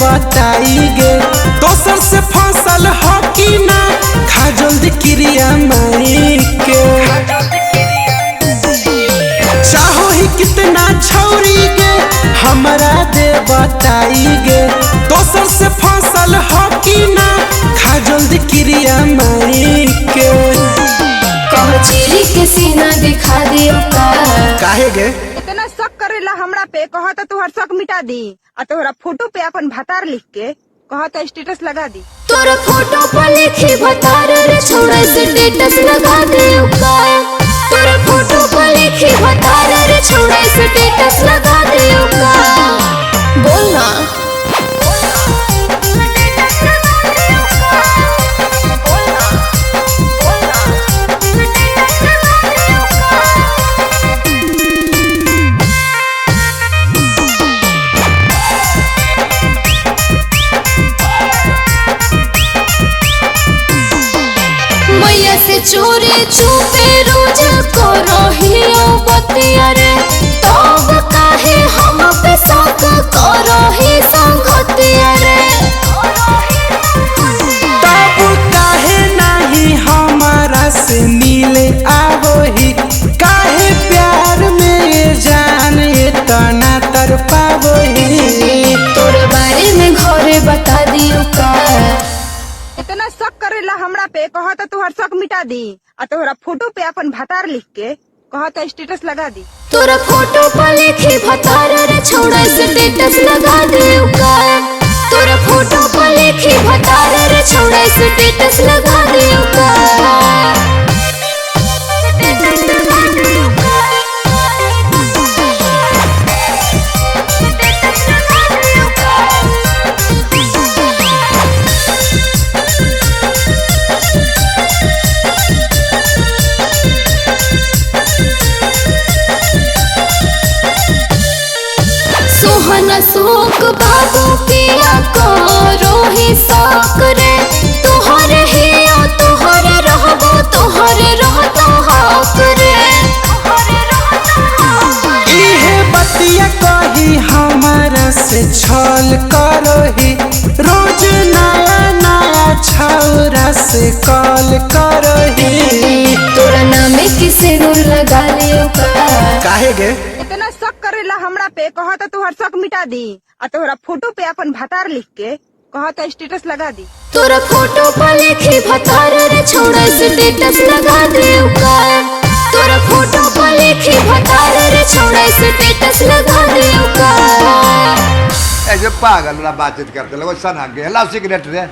बताई गे दोसर से फसल हो कि ना खा जल्दी क्रिया माई के चाहो ही कितना छौरी गे हमरा दे बताई गे दोसर से फसल हो कि ना खा जल्दी क्रिया माई के चिरी के सीना दिखा दियो का काहे गे इतना शक करेला हमरा पे कहा तो तुहर शक मिटा दी आ तोहरा फोटो पे अपन भतार लिख के कहा तो स्टेटस लगा दी। तोरा फोटो पर लिखी भतार रे छोड़ा स्टेटस लगा दियो का तोरा फोटो पर लिखी भतार रे छोड़ा स्टेटस लगा दियो का बोलना चोरी चुपे रोज को रहियो बतिया रे तब काहे हम पे शक करही संगतिया रे तब काहे नहीं हमारा से मिले आवही काहे प्यार में जान इतना तरपावही तोरे बारे में घरे बता दियो का इतना शक करेला हमरा पे कहा तो तुहर शक मिटा दी आ तोहरा फोटो पे अपन भतार लिख के कहा तो स्टेटस लगा दी। तोरा फोटो पर लिखी भतार रे छोड़ा स्टेटस लगा दियो का तोरा फोटो पर लिखी भतार रे छोड़ा स्टेटस लगा दियो का शोक बाबू किया करो ही शौक रे तोहरे हिया तोहरे रहबो तोहरे रहतो हक रे इहे बतिया कही हमारा से छल करही रोज नया नया छौरा से कॉल करही तोरा नामे किसे नूर लगा लियो का काहे गे इतना शक करेला हमरा पे कहा तो तुहर शक मिटा दी आ तोहरा फोटो पे अपन भतार लिख के कहा तो स्टेटस लगा दी। तोरा फोटो पर लिखी भतार रे छोड़ा स्टेटस लगा दियो का तोरा फोटो पर लिखी भतार रे छोड़ा स्टेटस लगा दियो का ऐसे पागल बातचीत करते लोग सना के लाओ सिगरेट रे